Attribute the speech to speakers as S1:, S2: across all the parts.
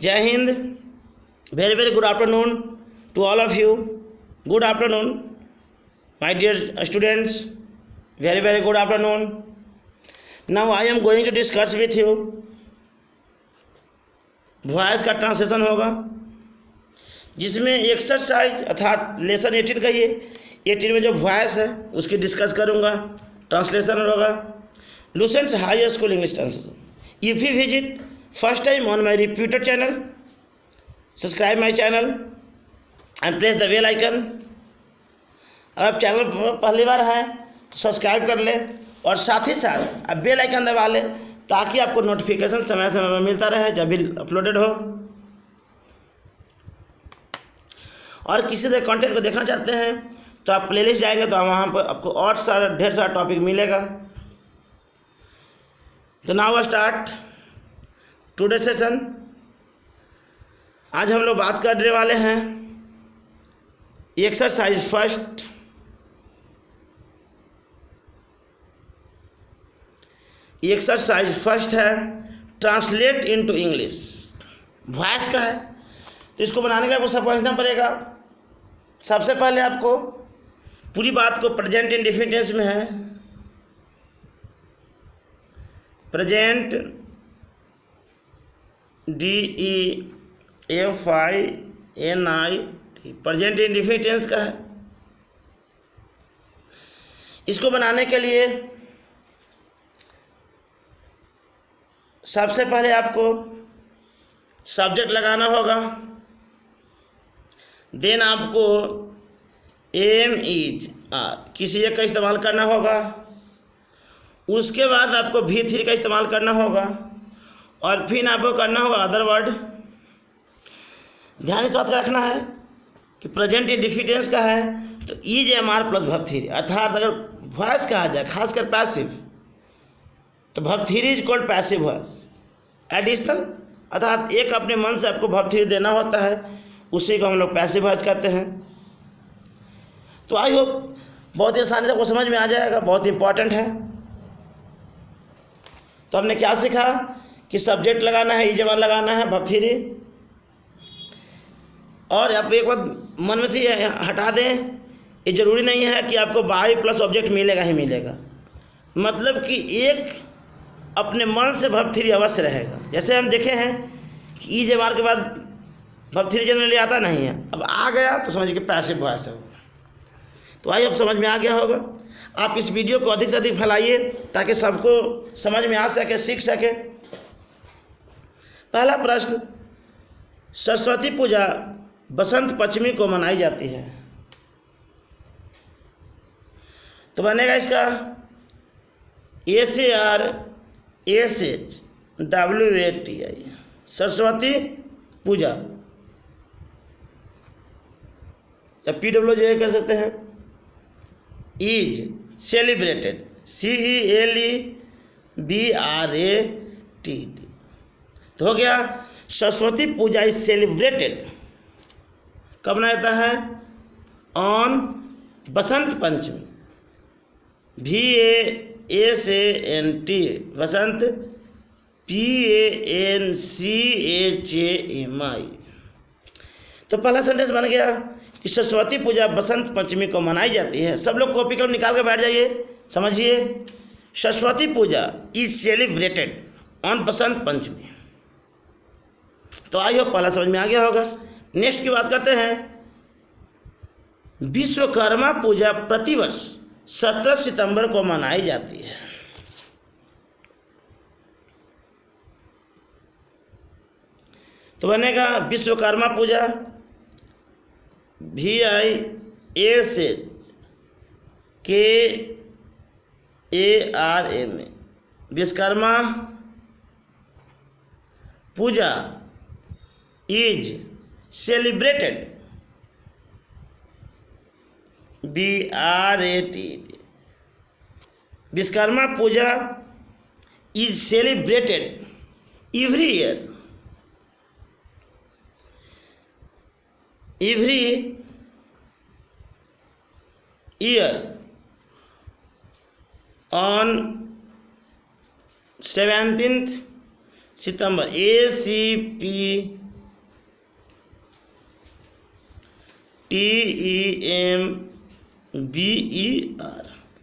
S1: जय Hind. Very very good afternoon to all of you. Good afternoon, my dear students. Very very good afternoon. Now I am going to discuss with you voice का translation होगा, जिसमें exercise अर्थात lesson 18 का ये 18 में जो voice है उसकी डिस्कस करूँगा, ट्रांसलेशन होगा। Lucent's high school English translation. If you visit first time on my reputed channel, subscribe my channel and press the bell icon. अगर आप चैनल पर पहली बार हैं तो सब्सक्राइब कर ले और साथ ही साथ आप बेल आइकन दबा ले, ताकि आपको नोटिफिकेशन समय समय पर मिलता रहे जब भी अपलोडेड हो। और किसी तरह कंटेंट को देखना चाहते हैं तो आप प्लेलिस्ट जाएंगे तो वहाँ पर आपको और ढेर सारा टॉपिक मिलेगा। तो नाउ स्टार्ट टुडे सेशन। आज हम लोग बात करने वाले हैं एक्सरसाइज फर्स्ट। एक्सरसाइज फर्स्ट है ट्रांसलेट इनटू इंग्लिश। वॉइस का है तो इसको बनाने का आपको समझना पड़ेगा। सबसे पहले आपको पूरी बात को प्रेजेंट इंडेफिनिट टेंस में है, present DEFINIT present indefinite tense का है। इसको बनाने के लिए सबसे पहले आपको सब्जेक्ट लगाना होगा, देन आपको एम इज आर किसी एक का इस्तेमाल करना होगा, उसके बाद आपको V3 का इस्तेमाल करना होगा और फिर आपको करना होगा अदर वर्ड। ध्यान इस बात का रखना है कि प्रेजेंट इंडेफिनिट टेंस का है तो is am are plus verb 3, अर्थात अगर वॉइस कहा जाए खासकर पैसिव तो verb 3 is called passive voice. Additional अर्थात एक अपने मन से आपको वर्ब 3 देना होता है, उसी को हम लोग पैसिव वॉइस कहते हैं। तो आई होप बहुत ही आसानी से आपको समझ में आ जाएगा, बहुत इंपॉर्टेंट है। तो हमने क्या सीखा कि सब्जेक्ट लगाना है, इज एम आर लगाना है, वर्ब 3। और आप एक बात मन में से हटा दें, ये ज़रूरी नहीं है कि आपको बाई प्लस ऑब्जेक्ट मिलेगा ही मिलेगा, मतलब कि एक अपने मन से वर्ब 3 अवश्य रहेगा। जैसे हम देखे हैं कि इज एम आर के बाद वर्ब 3 जनरली आता नहीं है, अब आ गया तो समझिए पैसिव वॉइस है। तो आइए अब समझ में आ गया होगा। आप इस वीडियो को अधिक से अधिक फैलाइए ताकि सबको समझ में आ सके, सीख सके। पहला प्रश्न, सरस्वती पूजा बसंत पंचमी को मनाई जाती है, तो बनेगा इसका SARSHWATI सरस्वती पूजा, या PWJ कर सकते हैं। इज सेलिब्रेटेड CELEBRATED, तो हो गया सरस्वती पूजा इज सेलिब्रेटेड। कब मनाया जाता है? On Basant Panchami, VASANT Basant, PANCHAMI। तो पहला सेंटेंस बन गया कि सरस्वती पूजा बसंत पंचमी को मनाई जाती है। सब लोग कॉपी कलम निकाल कर बैठ जाइए, समझिए। सरस्वती पूजा is celebrated on Basant Panchami. तो आई होप पहला समझ में आ गया होगा। नेक्स्ट की बात करते हैं। विश्वकर्मा पूजा प्रतिवर्ष 17 सितंबर को मनाई जाती है, तो बनेगा Vishwakarma Puja VISKARMA Vishwakarma Puja is celebrated BRATED Vishwakarma Puja is celebrated every year on 17th September ACP TEMBER।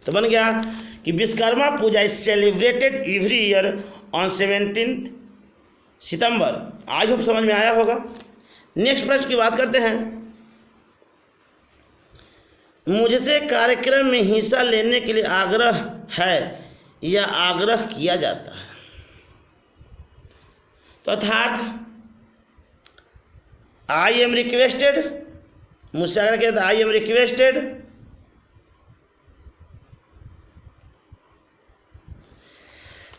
S1: तो बन गया कि Vishwakarma Puja is celebrated every year on 17 September. आज होप समझ में आया होगा। नेक्स्ट प्रश्न की बात करते हैं। मुझसे कार्यक्रम में हिस्सा लेने के लिए आग्रह है या आग्रह किया जाता है। तो अर्थात आई एम रिक्वेस्टेड, मुझसे आग्रह किया था, आई एम रिक्वेस्टेड,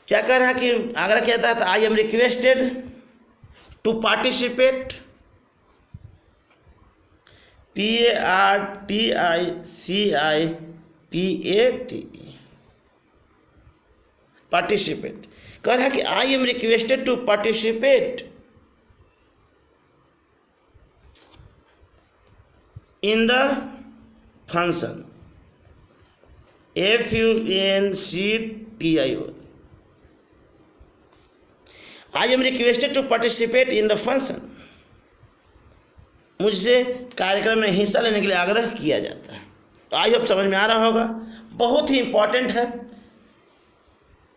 S1: क्या कह रहा है कि आग्रह किया था, तो I am requested to participate, PARTICIPATE, participate. कह रहा है कि I am requested to participate in the function, FUNCTIO, I am requested to participate in the function. मुझसे कार्यक्रम में हिस्सा लेने के लिए आग्रह किया जाता है। तो आई होप समझ में आ रहा होगा। बहुत ही इंपॉर्टेंट है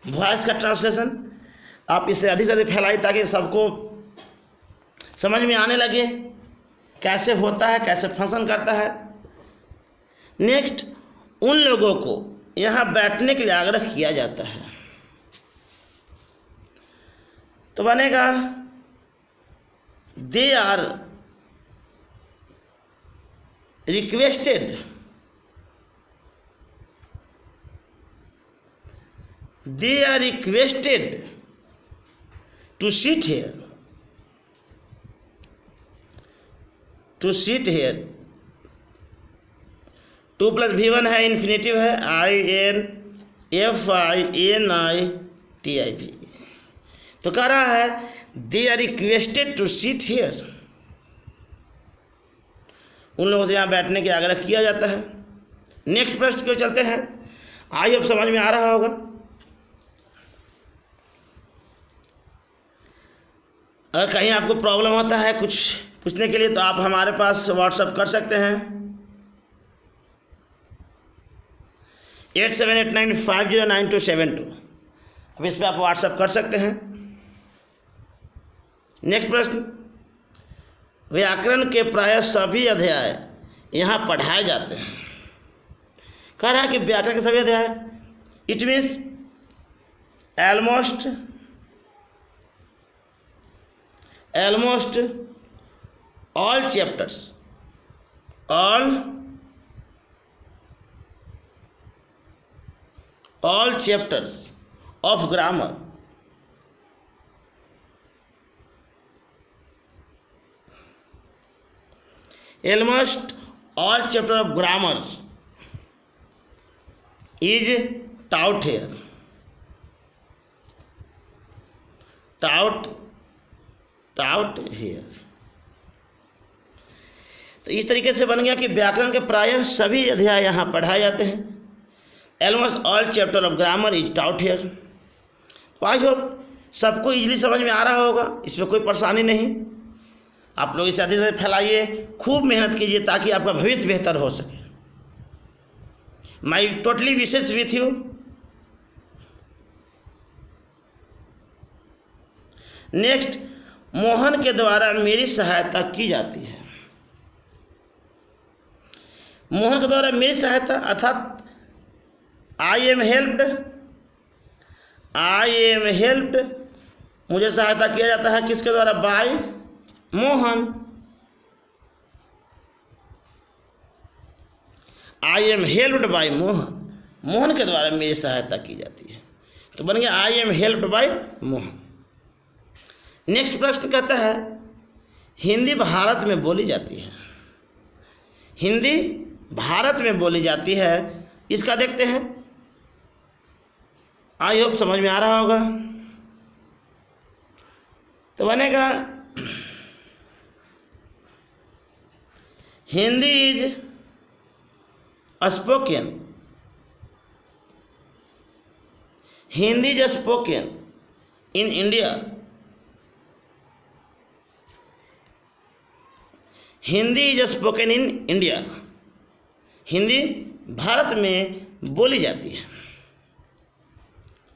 S1: वॉइस का ट्रांसलेशन। आप इसे अधिक से अधिक फैलाइए ताकि सबको समझ में आने लगे कैसे होता है, कैसे फंक्शन करता है। नेक्स्ट, उन लोगों को यहाँ बैठने के लिए आग्रह किया जाता है। तो बनेगा they are requested, they are requested to sit here, to sit here। 2 + V1 है, इन्फिनेटिव है, INFINITIV। तो कह रहा है they are requested to sit here, उन लोगों से यहाँ बैठने के आग्रह किया जाता है। नेक्स्ट प्रश्न को चलते हैं। आई होप समझ में आ रहा होगा। अगर कहीं आपको प्रॉब्लम होता है कुछ पूछने के लिए तो आप हमारे पास व्हाट्सएप कर सकते हैं 8789509272। अब इस पर आप व्हाट्सएप कर सकते हैं। नेक्स्ट प्रश्न, व्याकरण के प्रायः सभी अध्याय यहाँ पढ़ाए जाते हैं। कह रहा है कि व्याकरण के सभी अध्याय, it means almost all chapters, all chapters of grammar almost all chapter of grammars is taught here, taught here। तो इस तरीके से बन गया कि व्याकरण के प्रायः सभी अध्याय यहाँ पढ़ाए जाते हैं। almost all chapter of grammar is taught here। तो आई होप सबको इजीली समझ में आ रहा होगा, इसमें कोई परेशानी नहीं। आप लोग इसे अधिक से फैलाइए, खूब मेहनत कीजिए ताकि आपका भविष्य बेहतर हो सके। माई टोटली विशेष विथ यू। नेक्स्ट, मोहन के द्वारा मेरी सहायता की जाती है। मोहन के द्वारा मेरी सहायता अर्थात आई एम हेल्प्ड, मुझे सहायता किया जाता है किसके द्वारा? By Mohan. I am helped by Mohan, Mohan के द्वारा मेरी सहायता की जाती है। तो बन गया आई am helped by Mohan. Next प्रश्न कहता है हिंदी भारत में बोली जाती है। हिंदी भारत में बोली जाती है, इसका देखते हैं। आई होप समझ में आ रहा होगा। तो बनेगा Hindi is spoken, Hindi is spoken in India, Hindi is spoken in India, Hindi Bharat में बोली जाती है।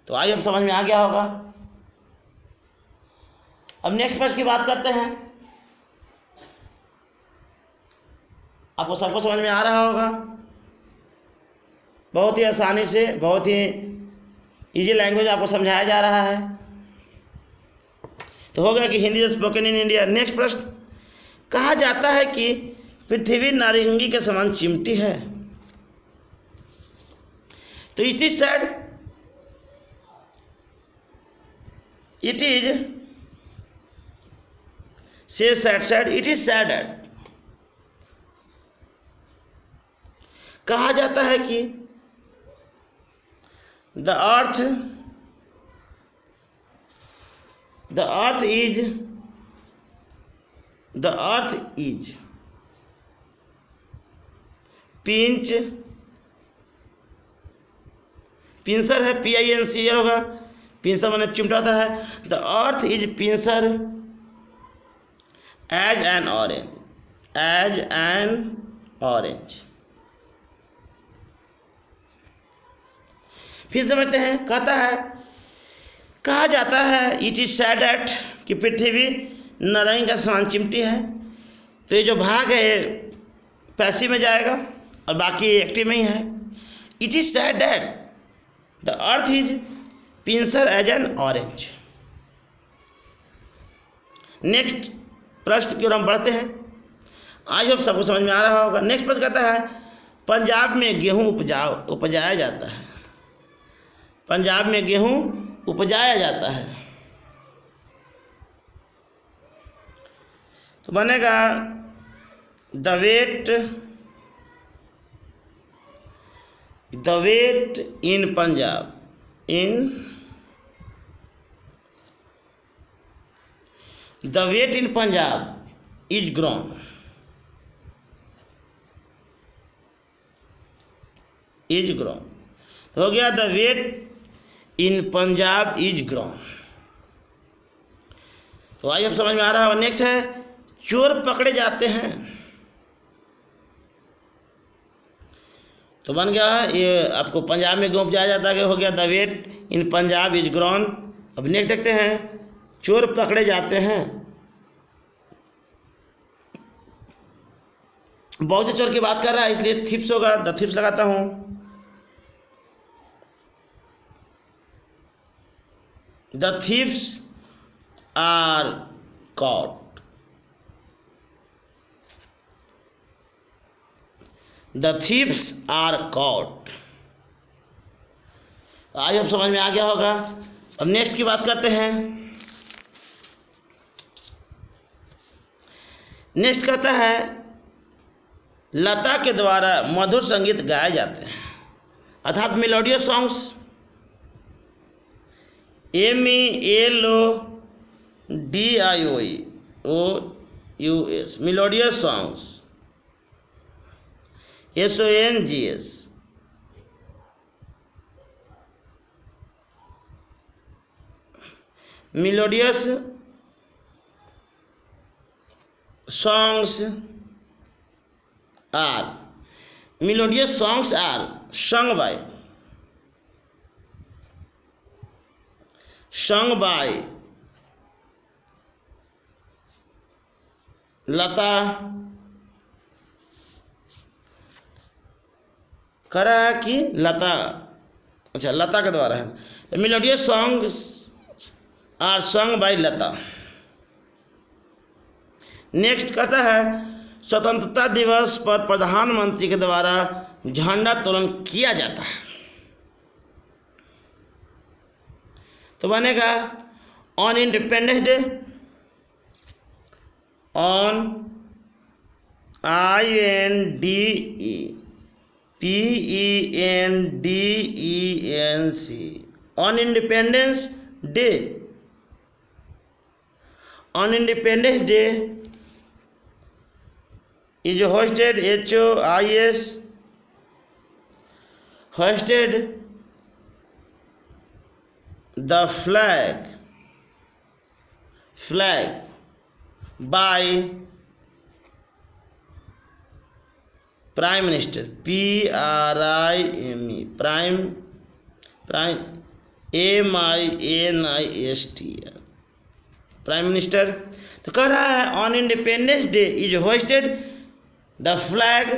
S1: तो आइए अब समझ में आ गया होगा। अब नेक्स्ट प्रश्न की बात करते हैं। आपको सबको समझ में आ रहा होगा, बहुत ही आसानी से, बहुत ही इजी लैंग्वेज आपको समझाया जा रहा है। तो हो गया कि Hindi is spoken in India. Next प्रश्न, कहा जाता है कि पृथ्वी नारंगी के समान चिमटी है। तो it is said, it is say said, it is said. कहा जाता है कि द अर्थ इज पिंसर है, PINCR होगा, पिंसर माने चिमटाता है। The earth is pincer as an orange. फिर समझते हैं। कहता है, कहा जाता है इट इज सैड एट, कि पृथ्वी नारंगी का समान चिमटी है। तो ये जो भाग है पैसिव में जाएगा और बाकी एक्टिव में ही है। It is said at the earth is pincer as an orange. Next प्रश्न की ओर हम बढ़ते हैं। आज अब सबको समझ में आ रहा होगा। नेक्स्ट प्रश्न कहता है, पंजाब में गेहूं उपजाया जाता है। पंजाब में गेहूं उपजाया जाता है। तो बनेगा the wheat in Punjab, the wheat in Punjab is grown, हो गया the wheat in Punjab is grown. तो आइए अब समझ में आ रहा है। नेक्स्ट है, चोर पकड़े जाते हैं। तो बन गया ये आपको पंजाब में गेहूं उपजाया जाता है, हो गया the wheat in Punjab is grown. अब नेक्स्ट देखते हैं, चोर पकड़े जाते हैं। बहुत से चोर की बात कर रहा है, इसलिए थिप्स होगा, द थिप्स लगाता हूं। The thieves are caught. The thieves are caught. आज अब समझ में आ गया होगा। अब नेक्स्ट की बात करते हैं। नेक्स्ट कहता है, लता के द्वारा मधुर संगीत गाए जाते हैं, अर्थात melodious songs. MELODIOUS, melodious songs. SONGS, melodious songs are sung by Lata. कह रहा है कि लता, अच्छा लता के द्वारा है। मेलोडियस सॉन्ग्स आर सung बाय लता। नेक्स्ट कहता है, स्वतंत्रता दिवस पर प्रधानमंत्री के द्वारा झंडोत्तोलन किया जाता है। तो बनेगा on independence day, on INDEPENDENCE, on independence day. On independence day is hosted, HOIS, hosted the flag by prime minister, PRIME, prime MINISTR, prime minister. तो कह रहा है on independence day is hosted the flag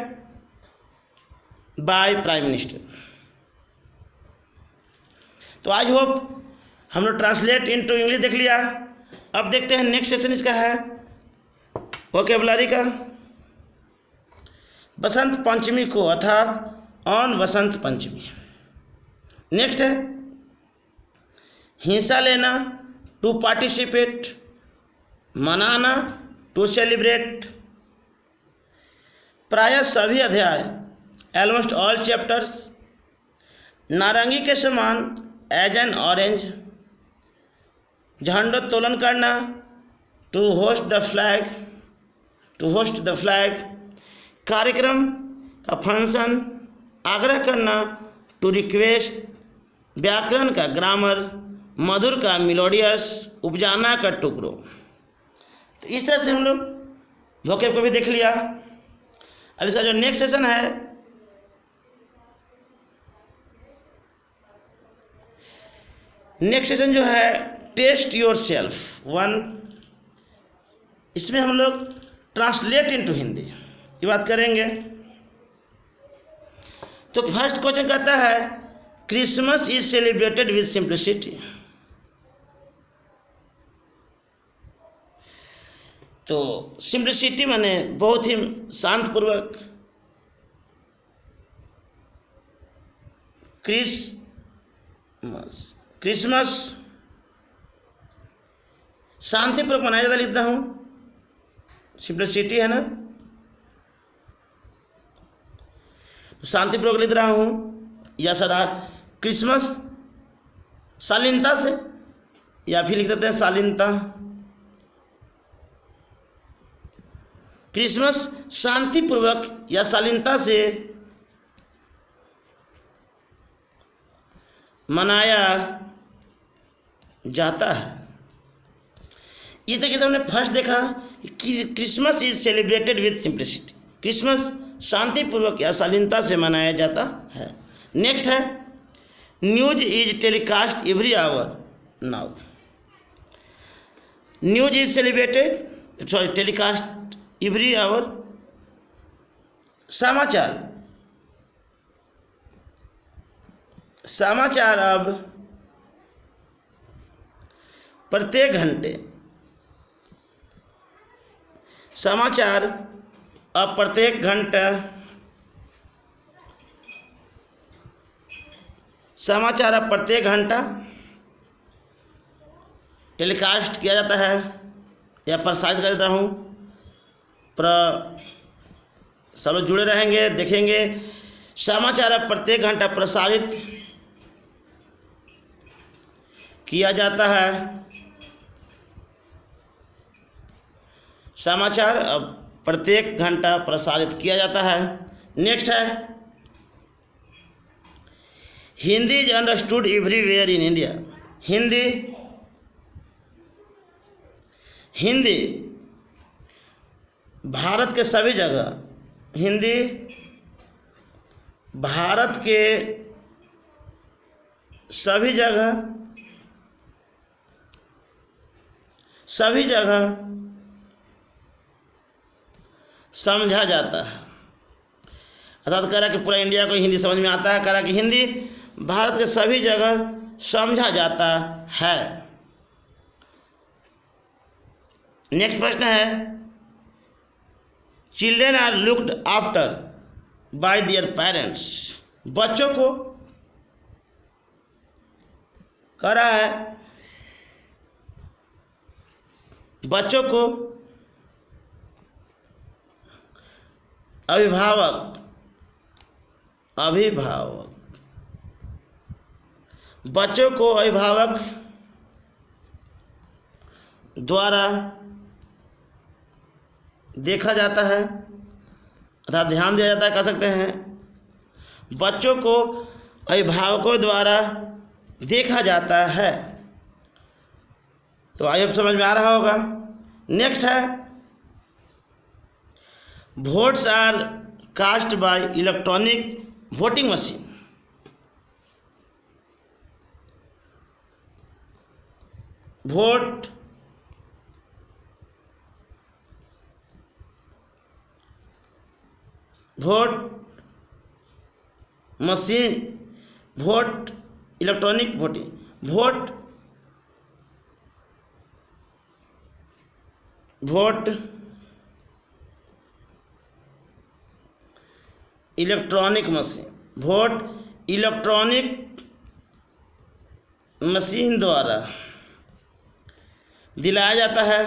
S1: by prime minister. तो I hope हम लोग translate into English देख लिया। अब देखते हैं नेक्स्ट सेशन इसका है वोकेबुलरी का। बसंत पंचमी को, अर्थात ऑन वसंत पंचमी। नेक्स्ट है हिस्सा लेना, टू पार्टिसिपेट, मनाना, टू सेलिब्रेट। प्रायः सभी अध्याय, ऑलमोस्ट ऑल चैप्टर्स, नारंगी के समान, एज एन ऑरेंज, झंडोत्तोलन करना, टू होस्ट द फ्लैग, कार्यक्रम का फंक्शन, आग्रह करना, टू रिक्वेस्ट, व्याकरण का ग्रामर, मधुर का मिलोडियस, उपजाना का टुकड़ों। तो इस तरह से हम लोग वोकेब को भी देख लिया। अब इसका जो नेक्स्ट सेशन है, नेक्स्ट सेशन जो है टेस्ट योर सेल्फ 1, इसमें हम लोग ट्रांसलेट इनटू हिंदी ये बात करेंगे। तो फर्स्ट क्वेश्चन कहता है Christmas is celebrated with simplicity. तो सिंप्लिसिटी माने बहुत ही शांतपूर्वक, क्रिसमस शांतिपूर्वक मनाया जाता, लिखता हूँ, सिंप्लिसिटी है ना, तो शांतिपूर्वक लिख रहा हूँ। या सदा क्रिसमस शालीनता से, या फिर लिख सकते हैं शालीनता। क्रिसमस शांतिपूर्वक या शालीनता से मनाया जाता है। इस तरीके से हमने फर्स्ट देखा कि Christmas is celebrated with simplicity, Christmas शांतिपूर्वक या शालीनता से मनाया जाता है। नेक्स्ट है news is telecast every hour now, news is celebrated telecast every hour, समाचार अब प्रत्येक घंटे, समाचार अब प्रत्येक घंटा, समाचार अब प्रत्येक घंटा टेलीकास्ट किया जाता है या प्रसारित कर देता हूँ। सब लोग जुड़े रहेंगे, देखेंगे। समाचार अब प्रत्येक घंटा प्रसारित किया जाता है, समाचार अब प्रत्येक घंटा प्रसारित किया जाता है। नेक्स्ट है Hindi is understood everywhere in India, Hindi Bharat के सभी जगह, हिंदी भारत के सभी जगह समझा जाता है। अर्थात कह रहा कि पूरा इंडिया को हिंदी समझ में आता है, कह रहा कि हिंदी भारत के सभी जगह समझा जाता है। नेक्स्ट प्रश्न है children are looked after by their parents, बच्चों को कह रहा है बच्चों को अभिभावक बच्चों को अभिभावक द्वारा देखा जाता है, अर्थात ध्यान दिया जाता है, कह सकते हैं बच्चों को अभिभावकों द्वारा देखा जाता है। तो आई होप समझ में आ रहा होगा। नेक्स्ट है votes are cast by electronic voting machine. Vote machine, vote electronic voting, vote electronic machine, vote electronic machine द्वारा दिलाया जाता है।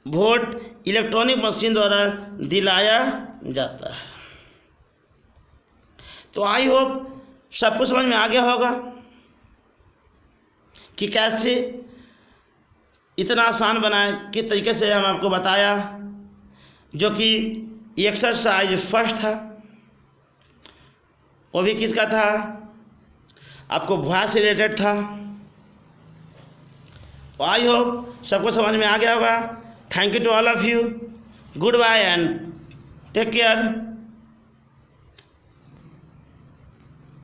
S1: वोट इलेक्ट्रॉनिक मशीन द्वारा दिलाया जाता है। तो आई होप सबको समझ में आ गया होगा कि कैसे इतना आसान बनाए, किस तरीके से हम आपको बताया, जो कि एक्सरसाइज फर्स्ट था। वो भी किसका था? आपको वॉइस से रिलेटेड था। आई होप सबको समझ में आ गया होगा। Thank you to all of you. Goodbye and take care.